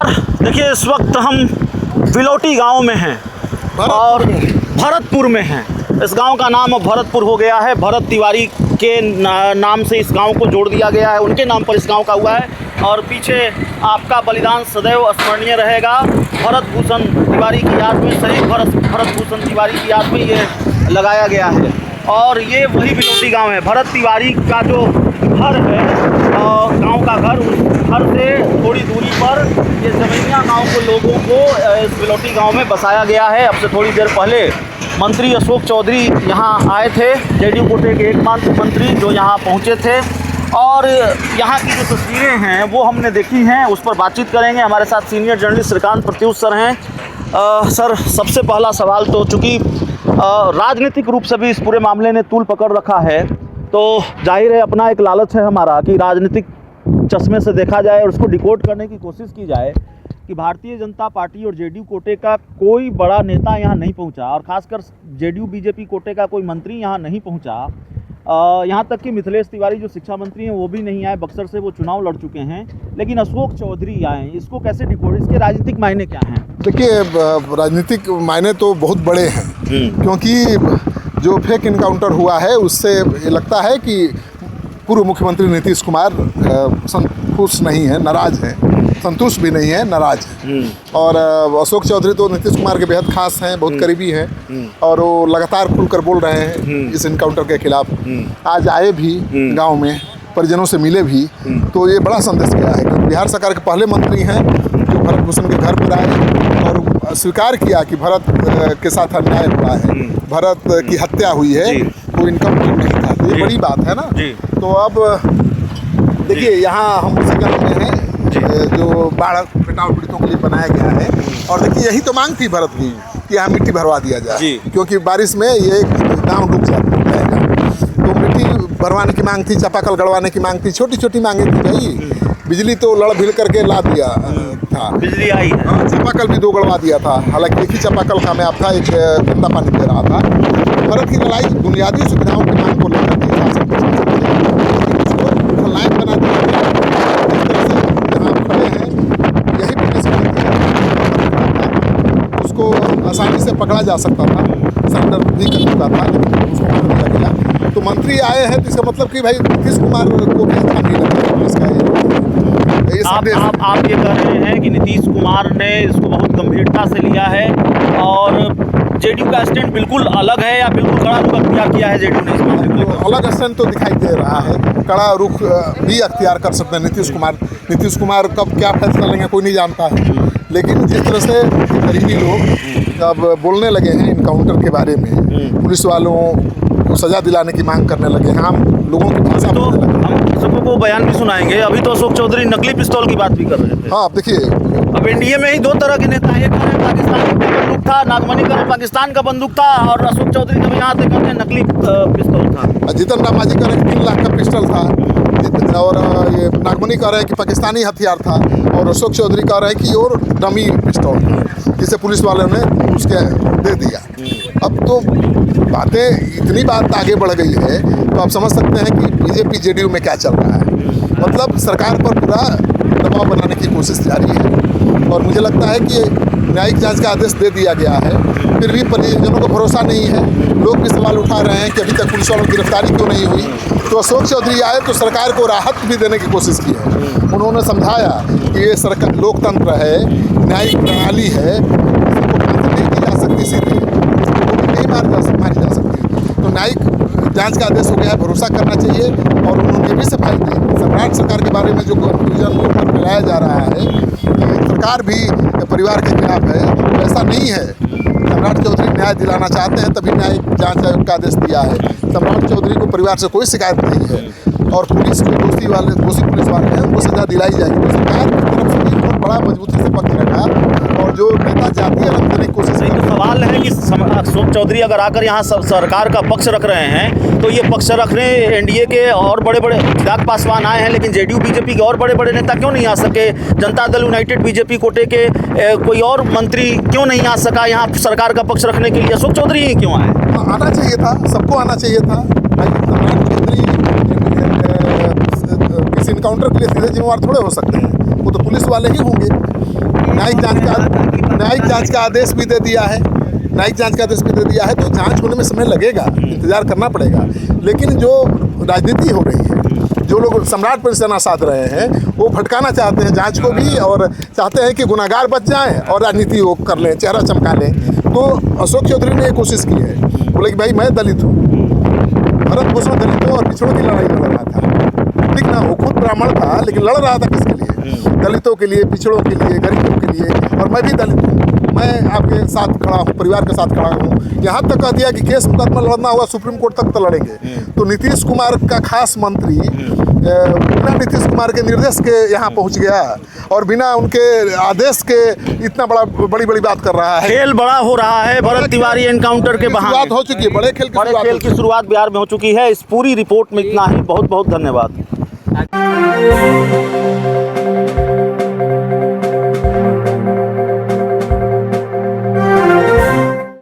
देखिए, इस वक्त हम बिलौटी गांव में हैं और भरतपुर में हैं। इस गांव का नाम अब भरतपुर हो गया है। भरत तिवारी के नाम से इस गांव को जोड़ दिया गया है, उनके नाम पर इस गांव का हुआ है। और पीछे आपका बलिदान सदैव स्मरणीय रहेगा। भरत भूषण तिवारी की याद में, शहीद भरत भूषण तिवारी की याद में ये लगाया गया है। और ये वही बिलौटी गांव है। भरत तिवारी का जो घर है, गांव का घर, उस घर से थोड़ी दूरी पर ये जमीनिया गांव के लोगों को इस बिलौटी गांव में बसाया गया है। अब से थोड़ी देर पहले मंत्री अशोक चौधरी यहाँ आए थे, जेडीयू कोटे के एकमात्र मंत्री जो यहाँ पहुँचे थे। और यहाँ की जो तस्वीरें हैं वो हमने देखी हैं, उस पर बातचीत करेंगे। हमारे साथ senior journalist Shrikant Pratyush sir हैं। सर, सबसे पहला सवाल तो चूँकि राजनीतिक रूप से भी इस पूरे मामले ने तूल पकड़ रखा है, तो जाहिर है अपना एक लालच है हमारा कि राजनीतिक चश्मे से देखा जाए और उसको डिकोड करने की कोशिश की जाए कि भारतीय जनता पार्टी और जेडीयू कोटे का कोई बड़ा नेता यहाँ नहीं पहुँचा, और ख़ासकर जेडीयू बीजेपी कोटे का कोई मंत्री यहाँ नहीं पहुँचा। यहाँ तक कि मिथिलेश तिवारी जो शिक्षा मंत्री हैं वो भी नहीं आए, बक्सर से वो चुनाव लड़ चुके हैं, लेकिन अशोक चौधरी आए। इसको कैसे डिकोड, इसके राजनीतिक मायने क्या हैं? देखिए, राजनीतिक मायने तो बहुत बड़े हैं, क्योंकि जो फेक इनकाउंटर हुआ है उससे ये लगता है कि पूर्व मुख्यमंत्री नीतीश कुमार संतुष्ट नहीं है, नाराज हैं, संतुष्ट भी नहीं है, नाराज हैं। और अशोक चौधरी तो नीतीश कुमार के बेहद खास हैं, बहुत करीबी हैं, और वो लगातार खुलकर बोल रहे हैं इस इनकाउंटर के खिलाफ। आज आए भी गांव में, परिजनों से मिले भी, तो ये बड़ा संदेश गया है कि बिहार सरकार के पहले मंत्री हैं जो भरत भूषण के घर पर आए और स्वीकार किया कि भरत के साथ अन्याय हुआ है, भरत की हत्या हुई है, वो इनकम्प्लीट नहीं था। तो ये बड़ी बात है ना। तो अब देखिए, यहाँ हम उसी गाँव में हैं जो बाढ़ कटाव पीड़ितों के लिए बनाया गया है। और देखिए, यही तो मांग थी भरत की कि यहाँ मिट्टी भरवा दिया जाए, क्योंकि बारिश में ये गाँव डूब जाएगा। तो मिट्टी भरवाने की मांग थी, चापाकल गड़वाने की मांग थी, छोटी छोटी मांगे थी भाई। बिजली तो लड़ भिड़ करके ला दिया था, बिजली आई। हाँ, चापाकल भी 2 गड़वा दिया था, हालांकि एक ही चापाकल कामयाब था, एक गंदा पानी दे रहा था। भारत की लड़ाई बुनियादी सुविधाओं की मांग को लेकर के लाइन बना दिया। जहाँ खड़े हैं यही पुलिस उसको आसानी से पकड़ा जा सकता था, सरेंडर भी कर चुका था, लेकिन उसको पकड़ लिया गया। तो मंत्री आए हैं तो इसका मतलब कि भाई नीतीश कुमार को भी स्थान नहीं लगा पुलिस का। आप ये कह रहे हैं कि नीतीश कुमार ने इसको बहुत गंभीरता से लिया है और जेडीयू का स्टैंड बिल्कुल अलग है, या बिल्कुल कड़ा रुख अख्तियार किया है जेडीयू ने इस मामले को लेकर? अलग स्टैंड तो दिखाई दे रहा है, कड़ा रुख भी अख्तियार कर सकते हैं नीतीश कुमार। नीतीश कुमार कब क्या फैसला लेंगे कोई नहीं जानता है, लेकिन जिस तरह से गरीबी लोग अब बोलने लगे हैं इनकाउंटर के बारे में, पुलिस वालों को सजा दिलाने की मांग करने लगे हैं, हम लोगों की भाषा तो हम सबको को बयान भी सुनाएंगे। अभी तो अशोक चौधरी नकली पिस्तौल की बात भी कर रहे थे। हाँ, देखिए, अब एनडीए में ही 2 तरह के नेता हैं, एक कह रहे पाकिस्तान का बंदूक था, नागमणि कह रहे पाकिस्तान का बंदूक था, और अशोक चौधरी जब यहाँ से कहते हैं नकली पिस्तौल था। जीतन राम मांझी कह रहे हैं 3 लाख का पिस्टल था, और ये नागमणि कह रहे हैं कि पाकिस्तानी हथियार था, और अशोक चौधरी कह रहे हैं कि और डमी पिस्तौल था, जिसे पुलिस वालों ने उसके दे दिया। अब तो बातें इतनी बात आगे बढ़ गई है, तो आप समझ सकते हैं कि बीजेपी जेडीयू में क्या चल रहा है। मतलब सरकार पर पूरा दबाव बनाने की कोशिश जारी है, और मुझे लगता है कि न्यायिक जांच का आदेश दे दिया गया है, फिर भी परिजनों को भरोसा नहीं है। लोग भी सवाल उठा रहे हैं कि अभी तक पुलिस वालों की गिरफ्तारी क्यों नहीं हुई। तो अशोक चौधरी आए तो सरकार को राहत भी देने की कोशिश की है। उन्होंने समझाया कि ये सरकार लोकतंत्र है, न्यायिक प्रणाली है, इसको फांसी नहीं की जा सकती, सीधे नहीं मारी जा सकती। तो न्यायिक जांच का आदेश हो गया है, भरोसा करना चाहिए। और उन्होंने भी सफाई दी, सम्राट सरकार के बारे में जो कन्फ्यूजन फैलाया जा रहा है कि सरकार भी परिवार के खिलाफ है, ऐसा नहीं है। सम्राट चौधरी न्याय दिलाना चाहते हैं, तभी न्यायिक जांच आयोग का आदेश दिया है। सम्राट चौधरी को परिवार से कोई शिकायत नहीं है, और पुलिस जो दोषी पुलिस वाले हैं उनको सजा दिलाई जाएगी। तो सरकार की तरफ से भी बहुत बड़ा मजबूती से पक्ष रखा, और जो नेता जातीय अलग करने की कोशिश। तो सवाल है कि अशोक चौधरी अगर आकर यहाँ सरकार का पक्ष रख रहे हैं, तो ये पक्ष रखने एनडीए के और बड़े-बड़े चिराग पासवान आए हैं, लेकिन जेडीयू बीजेपी के और बड़े-बड़े नेता क्यों नहीं आ सके? जनता दल यूनाइटेड बीजेपी कोटे के कोई और मंत्री क्यों नहीं आ सका यहाँ सरकार का पक्ष रखने के लिए? अशोक चौधरी ही क्यों आए? आना चाहिए था, सबको आना चाहिए था। सम्राट चौधरी इस इनकाउंटर के लिए सीधे जिम्मेवार थोड़े हो सकते हैं, वो तो पुलिस वाले ही होंगे। न्यायिक जांच का आदेश भी दे दिया है। न्यायिक जांच का आदेश भी दे दिया है, तो जांच होने में समय लगेगा, इंतजार करना पड़ेगा। लेकिन जो राजनीति हो रही है, जो लोग सम्राट पर निशाना साध रहे हैं, वो भटकाना चाहते हैं जांच को भी, और चाहते हैं कि गुनाहगार बच जाएं और राजनीति वो कर लें, चेहरा चमका लें। तो अशोक चौधरी ने ये कोशिश की है, बोले कि भाई मैं दलित हूँ, भरत भूषण दलितों और पिछड़ों की लड़ाई लड़ रहा था, ठीक ना। वो खुद ब्राह्मण था, लेकिन लड़ रहा था किसके लिए? दलितों के लिए, पिछड़ों के लिए, गरीबों के लिए। और मैं भी दलित हूँ, मैं आपके साथ खड़ा हूँ, परिवार के साथ खड़ा हूँ। यहाँ तक कह दिया कि केस मुकदमा लड़ना होगा सुप्रीम कोर्ट तक तो लड़ेंगे। तो नीतीश कुमार का खास मंत्री बिना नीतीश कुमार के निर्देश के यहाँ पहुँच गया, और बिना उनके आदेश के इतना बड़ी बात कर रहा है। खेल बड़ा हो रहा है भरत तिवारी एनकाउंटर के बहाने। शुरुआत हो चुकी है, बड़े खेल की शुरुआत बिहार में हो चुकी है। इस पूरी रिपोर्ट में इतना ही। बहुत बहुत धन्यवाद।